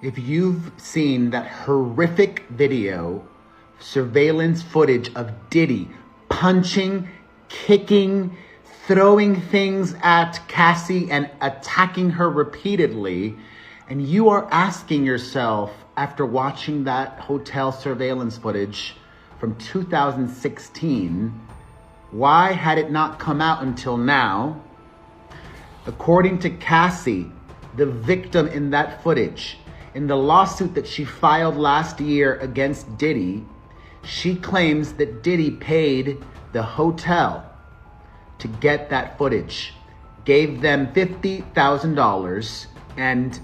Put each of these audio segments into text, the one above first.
If you've seen that horrific video, surveillance footage of Diddy punching, kicking, throwing things at Cassie and attacking her repeatedly, and you are asking yourself after watching that hotel surveillance footage from 2016, why had it not come out until now? According to Cassie, the victim in that footage, in the lawsuit that she filed last year against Diddy, she claims that Diddy paid the hotel to get that footage, gave them $50,000, and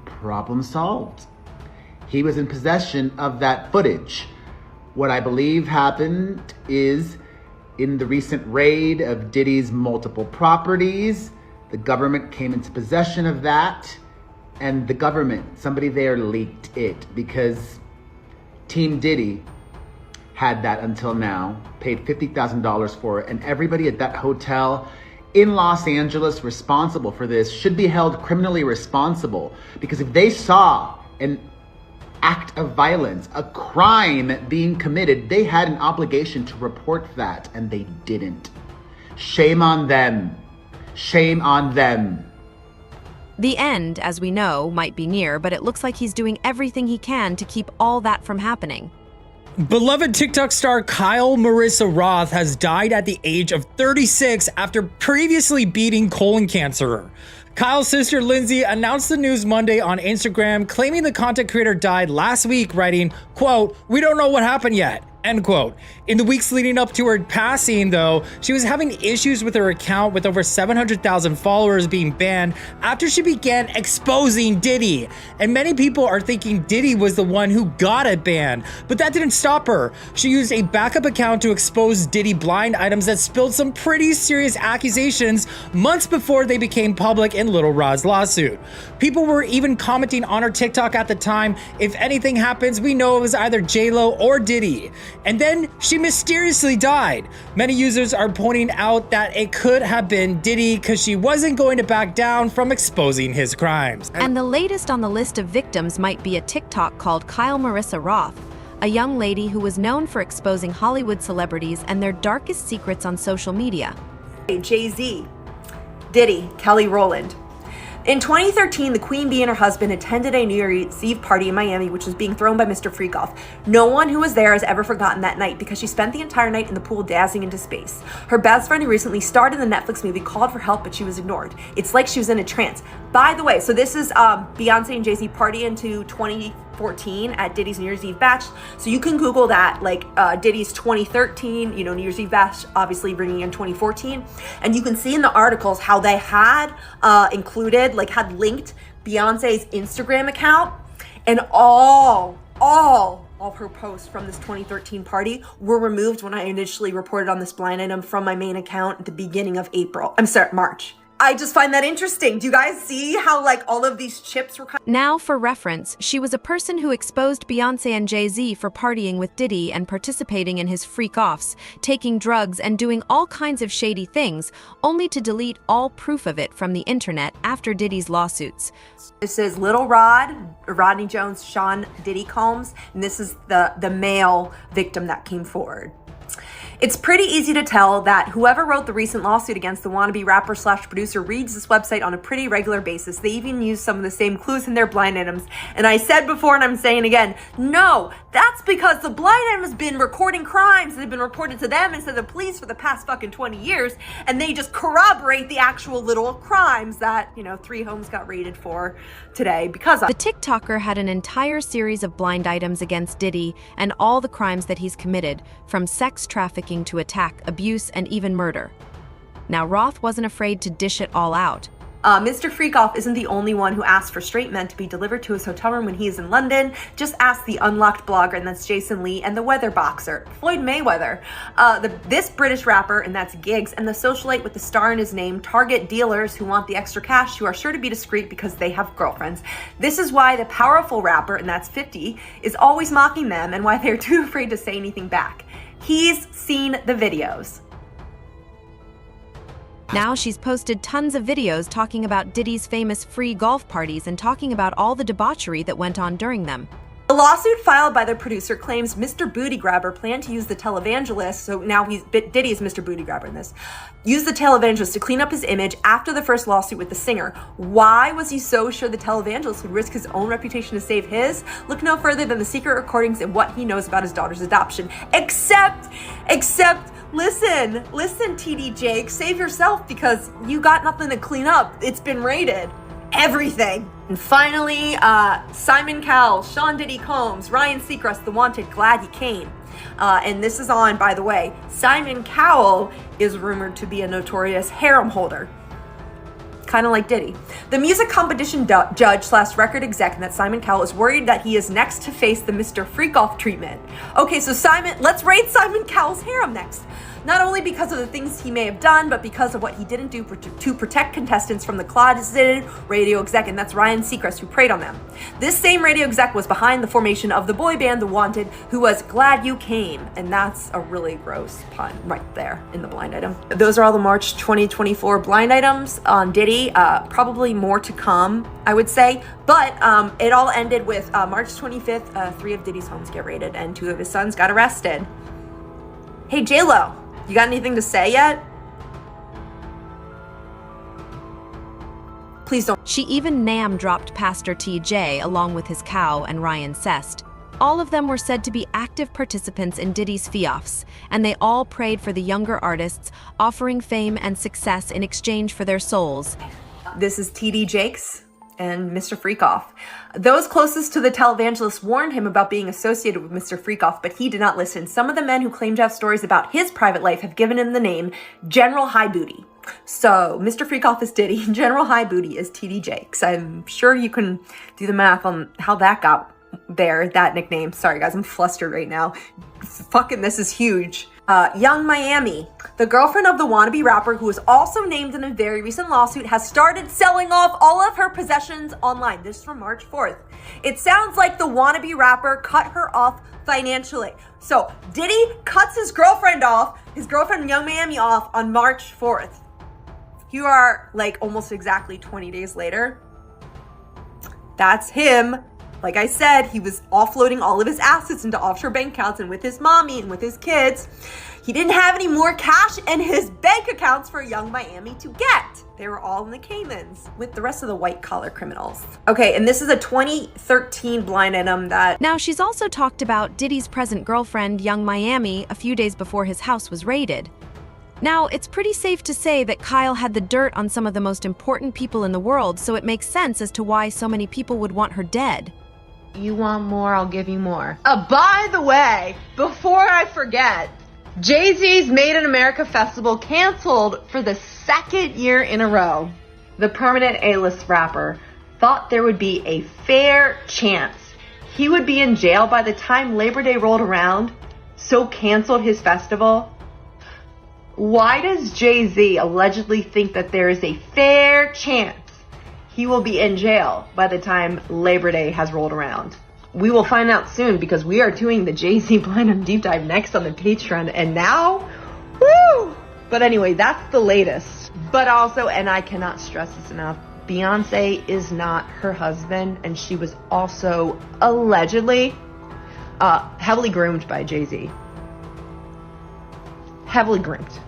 problem solved. He was in possession of that footage. What I believe happened is, in the recent raid of Diddy's multiple properties, the government came into possession of that, and the government, somebody there leaked it because Team Diddy had that until now, paid $50,000 for it, and everybody at that hotel in Los Angeles responsible for this should be held criminally responsible, because if they saw an act of violence, a crime being committed, they had an obligation to report that, and they didn't. Shame on them. Shame on them. The end, as we know, might be near, but it looks like he's doing everything he can to keep all that from happening. Beloved TikTok star Marissa Roth has died at the age of 36 after previously beating colon cancer. Kyle's sister Lindsay announced the news Monday on Instagram, claiming the content creator died last week, writing, quote, "We don't know what happened yet," end quote. In the weeks leading up to her passing, though, she was having issues with her account, with over 700,000 followers being banned after she began exposing Diddy. And many people are thinking Diddy was the one who got it banned, but that didn't stop her. She used a backup account to expose Diddy blind items that spilled some pretty serious accusations months before they became public in Lil Rod's lawsuit. People were even commenting on her TikTok at the time, "If anything happens, we know it was either J-Lo or Diddy." And then she mysteriously died. Many users are pointing out that it could have been Diddy because she wasn't going to back down from exposing his crimes. And the latest on the list of victims might be a TikTok called Marissa Roth, a young lady who was known for exposing Hollywood celebrities and their darkest secrets on social media. Jay-Z, Diddy, Kelly Rowland. In 2013, the Queen Bee and her husband attended a New Year's Eve party in Miami, which was being thrown by Mr. Freakoff. No one who was there has ever forgotten that night because she spent the entire night in the pool dancing into space. Her best friend, who recently starred in the Netflix movie, called for help, but she was ignored. It's like she was in a trance. By the way, so this is Beyonce and Jay-Z party into 2014 at Diddy's New Year's Eve bash. So you can Google that, like Diddy's 2013, New Year's Eve bash, obviously bringing in 2014. And you can see in the articles how they had had linked Beyonce's Instagram account, and all of her posts from this 2013 party were removed when I initially reported on this blind item from my main account at the beginning of March. I just find that interesting. Do you guys see how all of these chips were Now, for reference, she was a person who exposed Beyonce and Jay-Z for partying with Diddy and participating in his freak-offs, taking drugs and doing all kinds of shady things, only to delete all proof of it from the internet after Diddy's lawsuits. This is Lil Rod, Rodney Jones, Sean Diddy Combs, and this is the male victim that came forward. It's pretty easy to tell that whoever wrote the recent lawsuit against the wannabe rapper / producer reads this website on a pretty regular basis. They even use some of the same clues in their blind items. And I said before, and I'm saying again, no, that's because the blind item has been recording crimes that have been reported to them instead of the police for the past fucking 20 years. And they just corroborate the actual little crimes that, 3 homes got raided for today because of. The TikToker had an entire series of blind items against Diddy and all the crimes that he's committed, from sex trafficking to attack, abuse, and even murder. Now, Roth wasn't afraid to dish it all out. Mr. Freakoff isn't the only one who asked for straight men to be delivered to his hotel room when he is in London. Just ask the Unlocked blogger, and that's Jason Lee, and the weather boxer, Floyd Mayweather. This British rapper, and that's Giggs, and the socialite with the star in his name target dealers who want the extra cash, who are sure to be discreet because they have girlfriends. This is why the powerful rapper, and that's 50, is always mocking them, and why they're too afraid to say anything back. He's seen the videos. Now she's posted tons of videos talking about Diddy's famous free golf parties and talking about all the debauchery that went on during them. The lawsuit filed by the producer claims Mr. Booty Grabber planned to use the televangelist, so now Diddy is Mr. Booty Grabber in this, use the televangelist to clean up his image after the first lawsuit with the singer. Why was he so sure the televangelist would risk his own reputation to save his? Look no further than the secret recordings and what he knows about his daughter's adoption. Except, listen, TD Jake, save yourself because you got nothing to clean up. It's been raided. Everything. And finally, Simon Cowell, Sean Diddy Combs, Ryan Seacrest, The Wanted, glad you came. And this is on, by the way, Simon Cowell is rumored to be a notorious harem holder. Kind of like Diddy. The music competition judge/record exec, and that Simon Cowell is worried that he is next to face the Mr. Freakoff treatment. Okay, so let's raid Simon Cowell's harem next. Not only because of the things he may have done, but because of what he didn't do to protect contestants from the closeted radio exec, and that's Ryan Seacrest, who preyed on them. This same radio exec was behind the formation of the boy band The Wanted, who was glad you came, and that's a really gross pun right there in the blind item. Those are all the March 2024 blind items on Diddy. Probably more to come, I would say, but it all ended with March 25th, 3 of Diddy's homes get raided, and 2 of his sons got arrested. Hey, J-Lo. You got anything to say yet? Please don't. She even name-dropped Pastor TJ along with his cow and Ryan Sest. All of them were said to be active participants in Diddy's fiaffs, and they all prayed for the younger artists, offering fame and success in exchange for their souls. This is TD Jakes and Mr. Freakoff. Those closest to the televangelist warned him about being associated with Mr. Freakoff, but he did not listen. Some of the men who claim to have stories about his private life have given him the name General High Booty. So Mr. Freakoff is Diddy, General High Booty is TD Jakes. I'm sure you can do the math on how that got there, that nickname. Sorry guys, I'm flustered right now. Fucking this is huge. Young Miami, the girlfriend of the wannabe rapper who was also named in a very recent lawsuit, has started selling off all of her possessions online. This is from March 4th. It sounds like the wannabe rapper cut her off financially. So Diddy cuts his girlfriend Young Miami off on March 4th. You are like almost exactly 20 days later. That's him. Like I said, he was offloading all of his assets into offshore bank accounts, and with his mommy and with his kids, he didn't have any more cash in his bank accounts for Young Miami to get. They were all in the Caymans with the rest of the white collar criminals. Okay, and this is a 2013 blind item that... Now, she's also talked about Diddy's present girlfriend, Young Miami, a few days before his house was raided. Now, it's pretty safe to say that Kyle had the dirt on some of the most important people in the world, so it makes sense as to why so many people would want her dead. You want more, I'll give you more. By the way, before I forget, Jay-Z's Made in America Festival canceled for the 2nd year in a row. The permanent A-list rapper thought there would be a fair chance he would be in jail by the time Labor Day rolled around, so canceled his festival. Why does Jay-Z allegedly think that there is a fair chance he will be in jail by the time Labor Day has rolled around? We will find out soon, because we are doing the Jay-Z Blind Item Deep Dive next on the Patreon, and now, woo! But anyway, that's the latest. But also, and I cannot stress this enough, Beyonce is not her husband, and she was also allegedly heavily groomed by Jay-Z. Heavily groomed.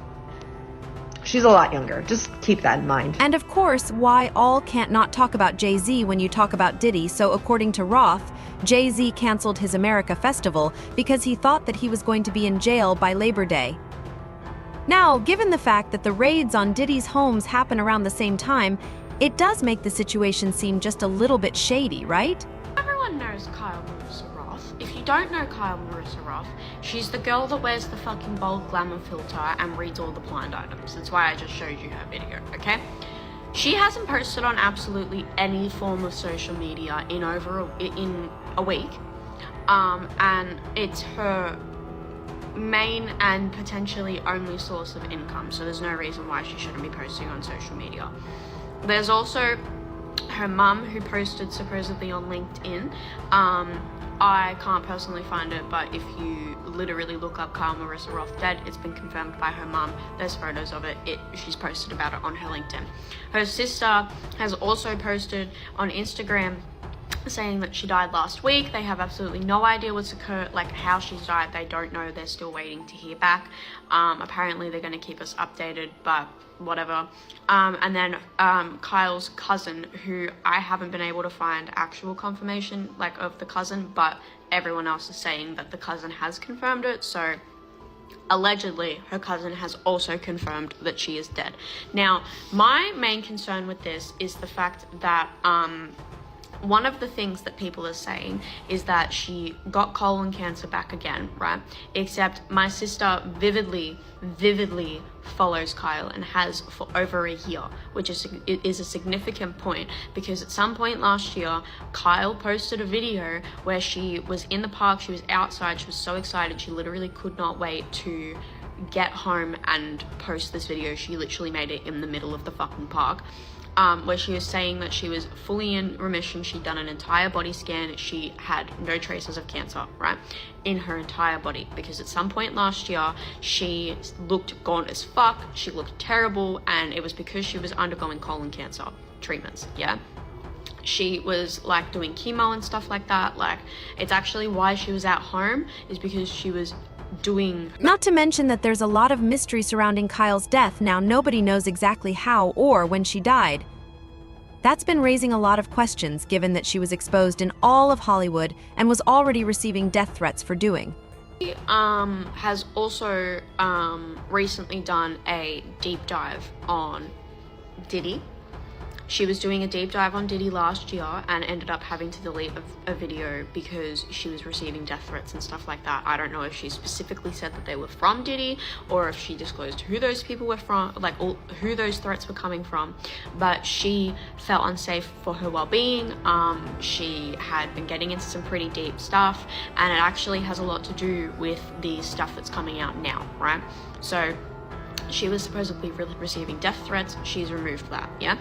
She's a lot younger. Just keep that in mind. And of course, why all can't not talk about Jay-Z when you talk about Diddy. So according to Roth, Jay-Z canceled his America Festival because he thought that he was going to be in jail by Labor Day. Now, given the fact that the raids on Diddy's homes happen around the same time, it does make the situation seem just a little bit shady, right? Everyone knows Kyle Marissa Roth. If you don't know Kyle Marissa Roth, she's the girl that wears the fucking bold glamour filter and reads all the blind items. That's why I just showed you her video, okay? She hasn't posted on absolutely any form of social media in a week. And it's her main and potentially only source of income, so there's no reason why she shouldn't be posting on social media. There's also her mum, who posted supposedly on LinkedIn. I can't personally find it, but if you literally look up Kyle Marissa Roth dead, it's been confirmed by her mum. There's photos of it. She's posted about it on her LinkedIn. Her sister has also posted on Instagram saying that she died last week. They have absolutely no idea what's occurred, like how she's died. They don't know. They're still waiting to hear back. Apparently they're going to keep us updated, but whatever. And then Kyle's cousin, who I haven't been able to find actual confirmation like of the cousin, but everyone else is saying that the cousin has confirmed it. So allegedly her cousin has also confirmed that she is dead. Now, my main concern with this is the fact that one of the things that people are saying is that she got colon cancer back again, right? Except my sister vividly follows Kyle and has for over a year, which is a significant point, because at some point last year, Kyle posted a video where she was in the park, she was outside, she was so excited, she literally could not wait to get home and post this video. She literally made it in the middle of the fucking park. Where she was saying that she was fully in remission. She'd done an entire body scan. She had no traces of cancer, right, in her entire body, because at some point last year she looked gaunt as fuck, she looked terrible, and it was because she was undergoing colon cancer treatments. Yeah, she was like doing chemo and stuff like that. Like, it's actually why she was at home, is because she was doing. Not to mention that there's a lot of mystery surrounding Kyle's death now. Nobody knows exactly how or when she died. That's been raising a lot of questions, given that she was exposed in all of Hollywood and was already receiving death threats for doing. She has also recently done a deep dive on Diddy. She was doing a deep dive on Diddy last year and ended up having to delete a video because she was receiving death threats and stuff like that. I don't know if she specifically said that they were from Diddy or if she disclosed who those people were from, like who those threats were coming from, but she felt unsafe for her well-being. She had been getting into some pretty deep stuff, and it actually has a lot to do with the stuff that's coming out now, right? So she was supposedly receiving death threats. She's removed that, yeah?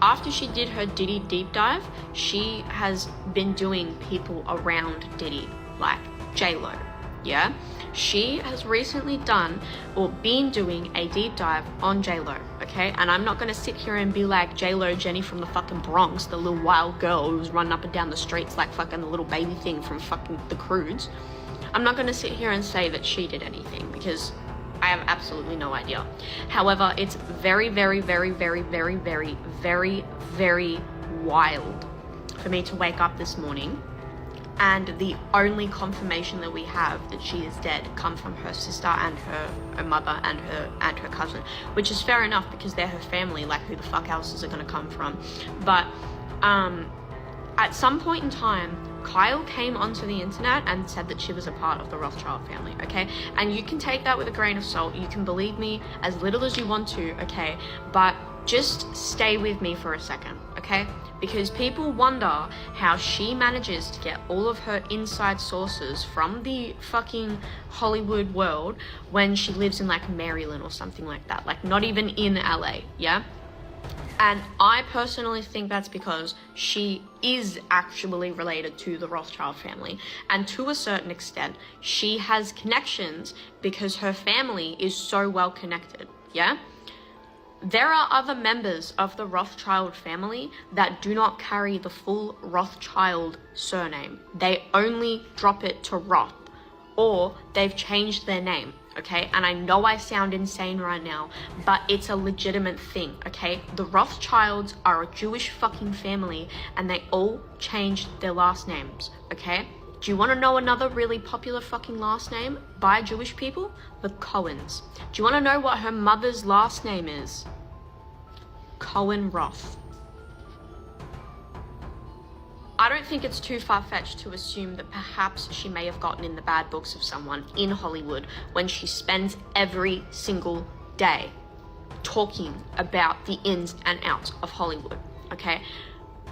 After she did her Diddy deep dive, she has been doing people around Diddy, like J-Lo, yeah? She has recently done, or been doing, a deep dive on J-Lo, okay? And I'm not gonna sit here and be like J-Lo, Jenny from the fucking Bronx, the little wild girl who was running up and down the streets like fucking the little baby thing from fucking The Croods. I'm not gonna sit here and say that she did anything, because I have absolutely no idea. However, it's very, very, very, very, very, very, very, very wild for me to wake up this morning and the only confirmation that we have that she is dead come from her sister and her mother and her cousin, which is fair enough because they're her family. Like, who the fuck else is it gonna come from? But at some point in time, Kyle came onto the internet and said that she was a part of the Rothschild family, okay? And you can take that with a grain of salt. You can believe me as little as you want to, okay? But just stay with me for a second, okay? Because people wonder how she manages to get all of her inside sources from the fucking Hollywood world when she lives in like Maryland or something like that. Like, not even in LA, yeah? And I personally think that's because she is actually related to the Rothschild family. And to a certain extent, she has connections because her family is so well connected, yeah? There are other members of the Rothschild family that do not carry the full Rothschild surname. They only drop it to Roth, or they've changed their name. Okay, and I know I sound insane right now, but it's a legitimate thing, okay? The Rothschilds are a Jewish fucking family, and they all changed their last names, okay? Do you want to know another really popular fucking last name by Jewish people? The Cohens. Do you want to know what her mother's last name is? Cohen Roth. I don't think it's too far-fetched to assume that perhaps she may have gotten in the bad books of someone in Hollywood when she spends every single day talking about the ins and outs of Hollywood, okay?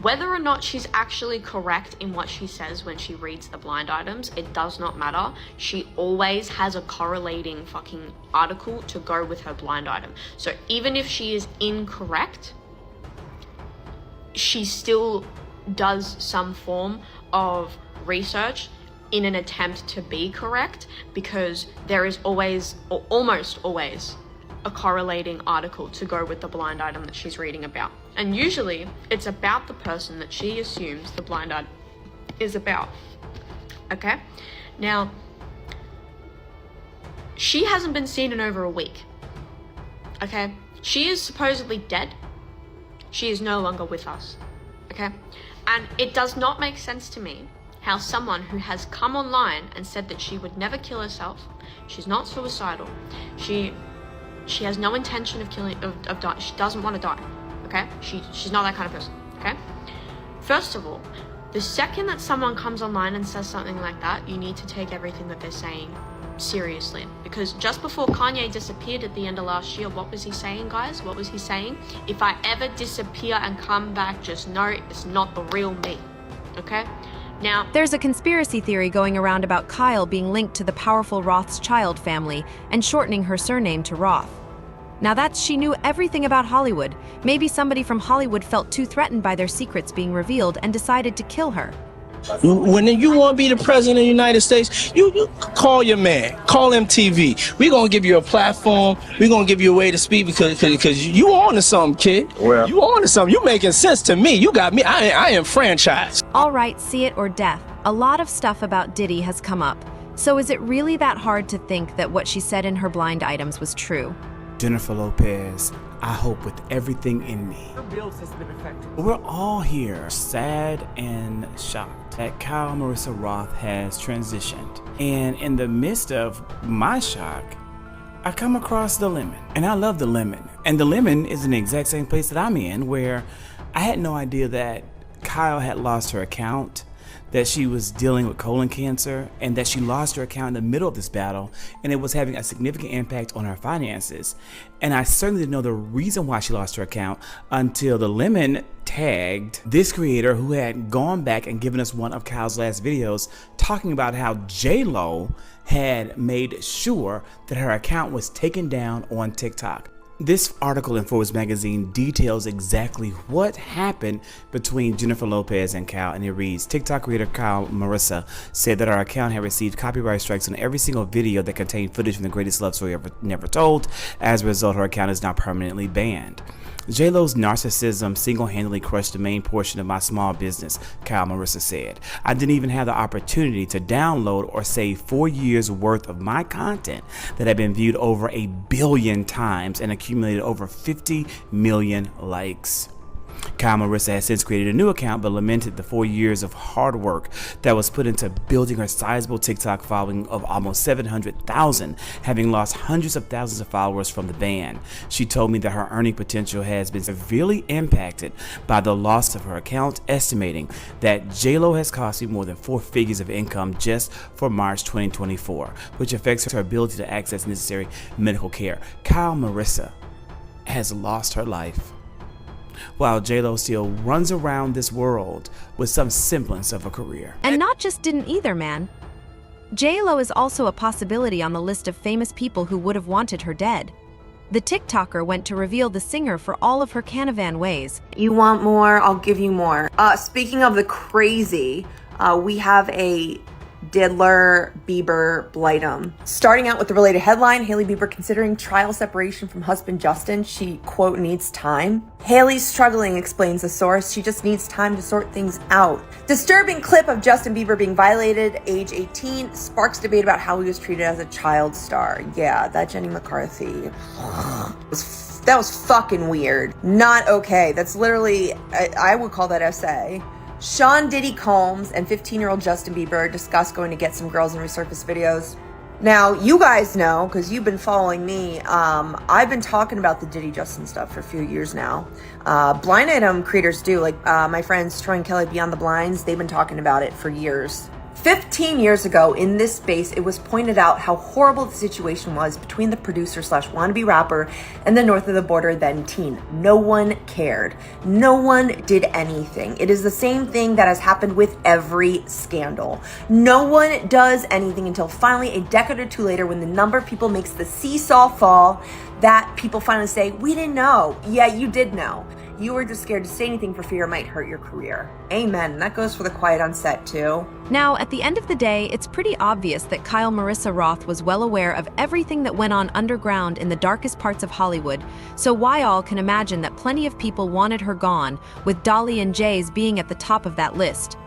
Whether or not she's actually correct in what she says when she reads the blind items, it does not matter. She always has a correlating fucking article to go with her blind item. So even if she is incorrect, she still does some form of research in an attempt to be correct, because there is always, or almost always, a correlating article to go with the blind item that she's reading about. And usually it's about the person that she assumes the blind item is about. Okay? Now, she hasn't been seen in over a week. Okay? She is supposedly dead. She is no longer with us. Okay? And it does not make sense to me how someone who has come online and said that she would never kill herself, she's not suicidal, she has no intention of dying, she doesn't want to die, okay? She's not that kind of person, okay? First of all, the second that someone comes online and says something like that, you need to take everything that they're saying seriously. Because just before Kanye disappeared at the end of last year, what was he saying, guys? What was he saying? If I ever disappear and come back, just know it's not the real me, okay? Now, there's a conspiracy theory going around about Kyle being linked to the powerful Rothschild family and shortening her surname to Roth. Now she knew everything about Hollywood. Maybe somebody from Hollywood felt too threatened by their secrets being revealed and decided to kill her. When you want to be the president of the United States, you call your man, call MTV. We're going to give you a platform. We're going to give you a way to speak because you on to something, kid. Well, you on to something. You making sense to me. You got me. I am franchised. All right, see it or death. A lot of stuff about Diddy has come up. So is it really that hard to think that what she said in her blind items was true? Jennifer Lopez, I hope with everything in me. Her bills has been affected. We're all here, sad and shocked that Kyle Marissa Roth has transitioned. And in the midst of my shock, I come across the lemon. And I love the lemon. And the lemon is in the exact same place that I'm in, where I had no idea that Kyle had lost her account, that she was dealing with colon cancer, and that she lost her account in the middle of this battle, and it was having a significant impact on her finances. And I certainly didn't know the reason why she lost her account until the lemon tagged this creator who had gone back and given us one of Kyle's last videos talking about how J-Lo had made sure that her account was taken down on TikTok. This article in Forbes magazine details exactly what happened between Jennifer Lopez and Kyle, and it reads, TikTok creator Kyle Marissa said that her account had received copyright strikes on every single video that contained footage from the greatest love story ever never told. As a result, her account is now permanently banned. J-Lo's narcissism single-handedly crushed the main portion of my small business, Kyle Marissa said. I didn't even have the opportunity to download or save 4 years worth of my content that had been viewed over 1 billion times and accumulated over 50 million likes. Kyle Marissa has since created a new account but lamented the 4 years of hard work that was put into building her sizable TikTok following of almost 700,000, having lost hundreds of thousands of followers from the ban. She told me that her earning potential has been severely impacted by the loss of her account, estimating that J-Lo has cost me more than 4 figures of income just for March 2024, which affects her ability to access necessary medical care. Kyle Marissa has lost her life, while J-Lo still runs around this world with some semblance of a career. And not just didn't either, man. J-Lo is also a possibility on the list of famous people who would have wanted her dead. The TikToker went to reveal the singer for all of her Canavan ways. You want more? I'll give you more. Speaking of the crazy, we have a Diddler Bieber blightum. Starting out with the related headline, Hailey Bieber considering trial separation from husband Justin. She, quote, needs time. Hailey's struggling, explains the source. She just needs time to sort things out. Disturbing clip of Justin Bieber being violated, age 18, sparks debate about how he was treated as a child star. Yeah, that Jenny McCarthy. That was fucking weird. Not okay. That's literally, I would call that essay. Sean Diddy Combs and 15-year-old Justin Bieber discuss going to get some girls in resurface videos. Now, you guys know, because you've been following me, I've been talking about the Diddy Justin stuff for a few years now. Blind item creators do, like my friends Troy and Kelly Beyond the Blinds, they've been talking about it for years. 15 years ago in this space, it was pointed out how horrible the situation was between the producer / wannabe rapper and the north of the border then teen. No one cared. No one did anything. It is the same thing that has happened with every scandal. No one does anything until finally a decade or two later, when the number of people makes the seesaw fall, that people finally say, we didn't know. Yeah, you did know. You were just scared to say anything for fear it might hurt your career. Amen. That goes for the quiet on set, too. Now, at the end of the day, it's pretty obvious that Kyle Marissa Roth was well aware of everything that went on underground in the darkest parts of Hollywood, so why all can imagine that plenty of people wanted her gone, with Dolly and Jay's being at the top of that list.